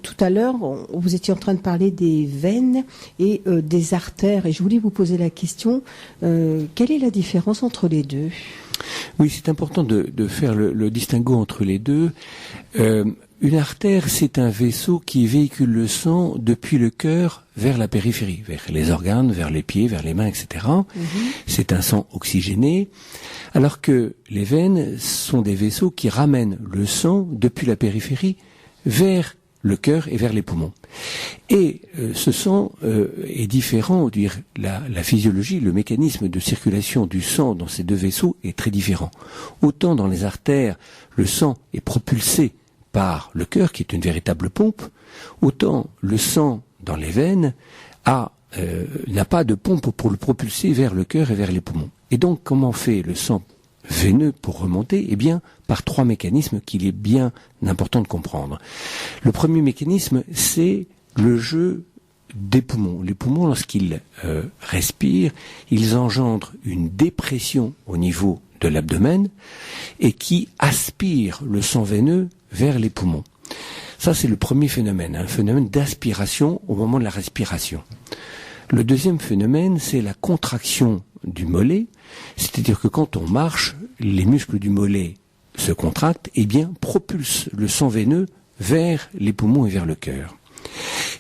tout à l'heure, vous étiez en train de parler des veines et des artères. Et je voulais vous poser la question, quelle est la différence entre les deux ? Oui, c'est important de faire le distinguo entre les deux. Une artère, c'est un vaisseau qui véhicule le sang depuis le cœur vers la périphérie, vers les organes, vers les pieds, vers les mains, etc. C'est un sang oxygéné, alors que les veines sont des vaisseaux qui ramènent le sang depuis la périphérie vers le cœur et vers les poumons. Et ce sang est différent, dire la physiologie, le mécanisme de circulation du sang dans ces deux vaisseaux est très différent. Autant dans les artères, le sang est propulsé par le cœur, qui est une véritable pompe, autant le sang dans les veines n'a pas de pompe pour le propulser vers le cœur et vers les poumons. Et donc, comment fait le sang veineux pour remonter? Eh bien, par 3 mécanismes qu'il est bien important de comprendre. Le premier mécanisme, c'est le jeu des poumons. Les poumons, lorsqu'ils respirent, ils engendrent une dépression au niveau de l'abdomen et qui aspire le sang veineux vers les poumons. Ça, c'est le premier phénomène, un phénomène d'aspiration au moment de la respiration. Le deuxième phénomène, c'est la contraction du mollet, c'est-à-dire que quand on marche, les muscles du mollet se contractent et bien propulsent le sang veineux vers les poumons et vers le cœur.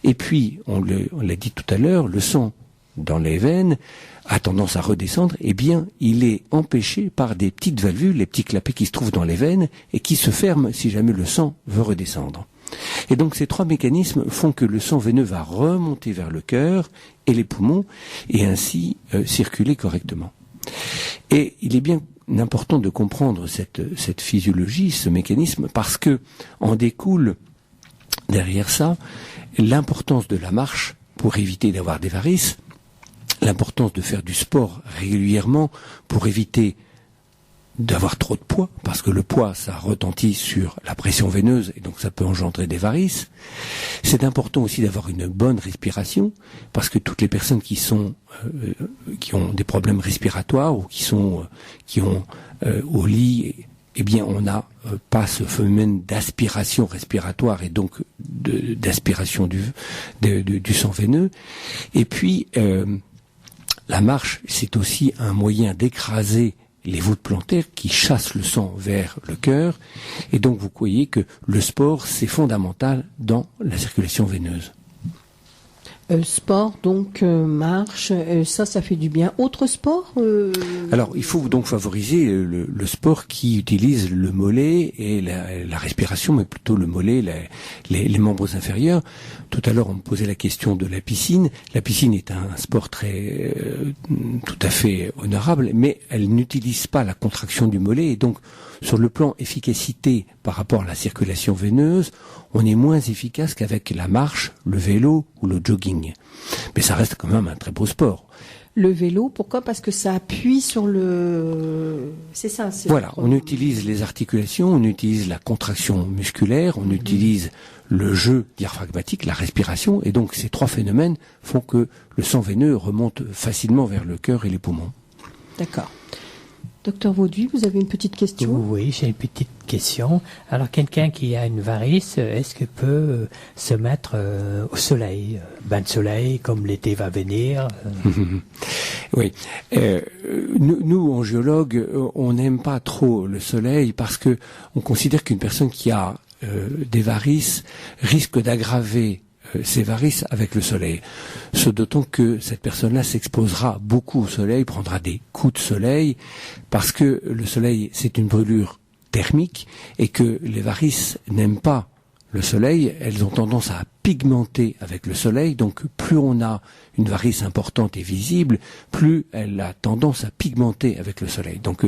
Et puis, on l'a dit tout à l'heure, le sang dans les veines a tendance à redescendre, eh bien, il est empêché par des petites valvules, les petits clapets qui se trouvent dans les veines et qui se ferment si jamais le sang veut redescendre. Et donc ces 3 mécanismes font que le sang veineux va remonter vers le cœur et les poumons et ainsi circuler correctement. Et il est bien important de comprendre cette physiologie, ce mécanisme, parce que en découle derrière ça l'importance de la marche pour éviter d'avoir des varices, l'importance de faire du sport régulièrement pour éviter d'avoir trop de poids, parce que le poids, ça retentit sur la pression veineuse et donc ça peut engendrer des varices. C'est important aussi d'avoir une bonne respiration, parce que toutes les personnes qui ont des problèmes respiratoires ou qui ont au lit, eh bien on n'a pas ce phénomène d'aspiration respiratoire et donc d'aspiration du sang veineux. Et puis la marche, c'est aussi un moyen d'écraser les voûtes plantaires qui chassent le sang vers le cœur. Et donc vous voyez que le sport, c'est fondamental dans la circulation veineuse. Sport, donc marche, ça fait du bien. Autre sport Alors, il faut donc favoriser le sport qui utilise le mollet et la respiration, mais plutôt le mollet, les membres inférieurs. Tout à l'heure, on me posait la question de la piscine. La piscine est un sport tout à fait honorable, mais elle n'utilise pas la contraction du mollet. Et donc, sur le plan efficacité par rapport à la circulation veineuse, on est moins efficace qu'avec la marche, le vélo ou le jogging. Mais ça reste quand même un très beau sport. Le vélo, pourquoi? Parce que ça appuie sur le... C'est ça. Voilà, on utilise les articulations, on utilise la contraction musculaire, on utilise le jeu diaphragmatique, la respiration, et donc ces 3 phénomènes font que le sang veineux remonte facilement vers le cœur et les poumons. D'accord. Docteur Vauduit, vous avez une petite question? Oui, j'ai une petite question. Alors, quelqu'un qui a une varice, est-ce qu'il peut se mettre au soleil, bain de soleil, comme l'été va venir Oui. Nous, angiologues, on n'aime pas trop le soleil parce que on considère qu'une personne qui a des varices risque d'aggraver ces varices avec le soleil. Ce d'autant que cette personne-là s'exposera beaucoup au soleil, prendra des coups de soleil, parce que le soleil, c'est une brûlure thermique, et que les varices n'aiment pas le soleil, elles ont tendance à pigmenter avec le soleil, donc plus on a une varice importante et visible, plus elle a tendance à pigmenter avec le soleil. Donc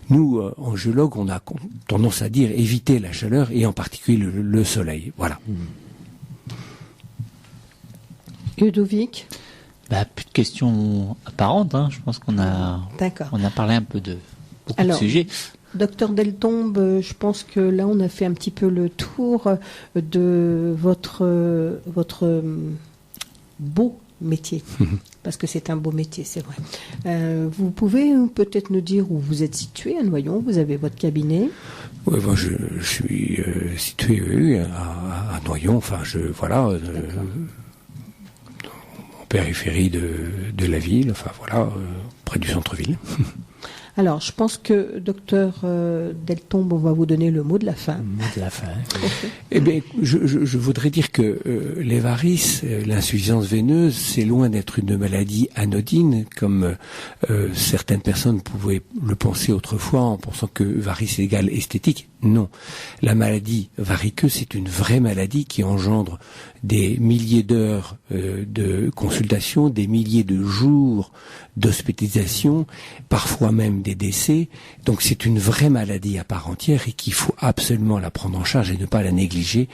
nous, angiologues, on a tendance à dire éviter la chaleur, et en particulier le soleil. Voilà. Ludovic? Plus de questions apparentes, hein. Je pense qu'on a parlé un peu de beaucoup de sujets. Docteur Deltombe, je pense que là on a fait un petit peu le tour de votre beau métier, parce que c'est un beau métier, c'est vrai. Vous pouvez peut-être nous dire où vous êtes situé à Noyon? Vous avez votre cabinet? Oui, moi je suis situé à Noyon. Enfin, périphérie de la ville, enfin voilà, près du centre-ville. Alors, je pense que, docteur Deltombe, on va vous donner le mot de la fin. Le mot de la fin. Eh bien, je voudrais dire que les varices, l'insuffisance veineuse, c'est loin d'être une maladie anodine, comme certaines personnes pouvaient le penser autrefois en pensant que varice égale esthétique. Non. La maladie variqueuse, c'est une vraie maladie qui engendre des milliers d'heures de consultation, des milliers de jours d'hospitalisation, parfois même des décès. Donc c'est une vraie maladie à part entière et qu'il faut absolument la prendre en charge et ne pas la négliger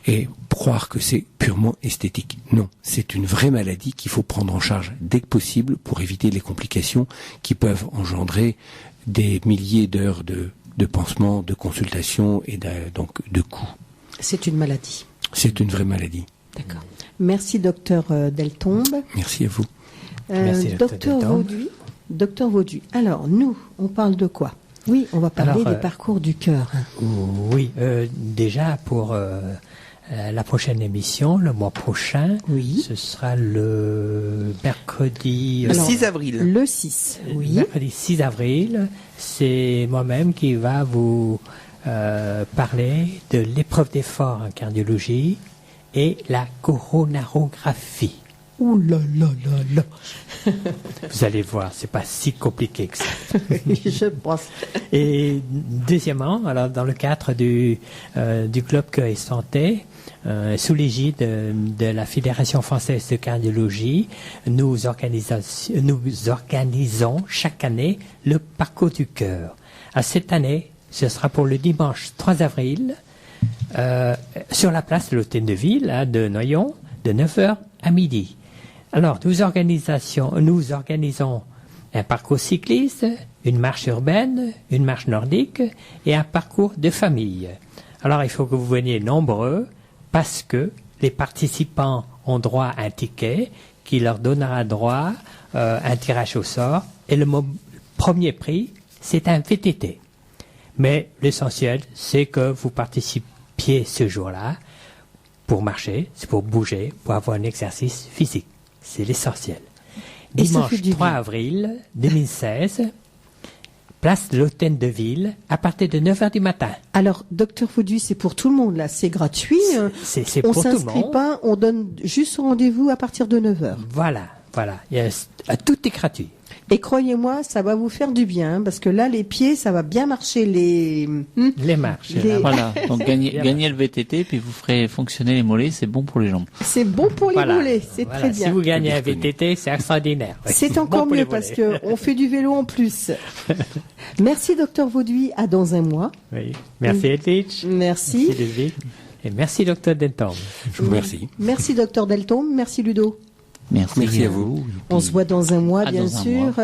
et croire que c'est purement esthétique. Non, c'est une vraie maladie qu'il faut prendre en charge dès que possible pour éviter les complications qui peuvent engendrer des milliers d'heures de pansements, de consultations et donc de coûts. C'est une maladie. C'est une vraie maladie. D'accord. Merci, docteur Deltombe. Merci à vous. Merci, docteur Vauduit. Docteur Vauduit. Alors, nous, on parle de quoi? Oui, on va parler des parcours du cœur. Oui, déjà pour la prochaine émission, le mois prochain, ce sera le mercredi... Le 6 avril. Le 6, oui. Mercredi 6 avril, c'est moi-même qui va vous parler de l'épreuve d'effort en cardiologie et la coronarographie. Ouh là là là là. Vous allez voir, c'est pas si compliqué que ça. Je pense. Et deuxièmement, alors dans le cadre du club Cœur et Santé, sous l'égide de la Fédération française de cardiologie, nous organisons chaque année le parcours du cœur. À cette année, ce sera pour le dimanche 3 avril, sur la place de l'Hôtel de Ville de Noyon, de 9h à midi. Alors, nous organisons un parcours cycliste, une marche urbaine, une marche nordique et un parcours de famille. Alors, il faut que vous veniez nombreux parce que les participants ont droit à un ticket qui leur donnera droit à un tirage au sort. Et le premier prix, c'est un VTT. Mais l'essentiel, c'est que vous participiez ce jour-là pour marcher, c'est pour bouger, pour avoir un exercice physique. C'est l'essentiel. Dimanche 3 avril 2016, place de l'Hôtel de Ville, à partir de 9h du matin. Alors, docteur Vauduit, c'est pour tout le monde, là. C'est gratuit. C'est pour tout le monde. On s'inscrit pas, on donne juste rendez-vous à partir de 9h. Voilà. Tout est gratuit. Et croyez-moi, ça va vous faire du bien, parce que là, les pieds, ça va bien marcher les marches. Voilà, donc gagnez le VTT, puis vous ferez fonctionner les mollets, c'est bon pour les jambes. C'est bon pour les mollets, c'est très bien. Si vous gagnez un VTT, c'est extraordinaire. C'est encore mieux, parce qu'on fait du vélo en plus. Merci, docteur Vauduit, à dans un mois. Oui. Merci, Edwige. Merci. Merci, Ludwig. Et merci, docteur Deltombe. Je vous remercie. Merci, docteur Deltombe. Merci, Ludo. Merci à vous. On se voit dans un mois, bien sûr.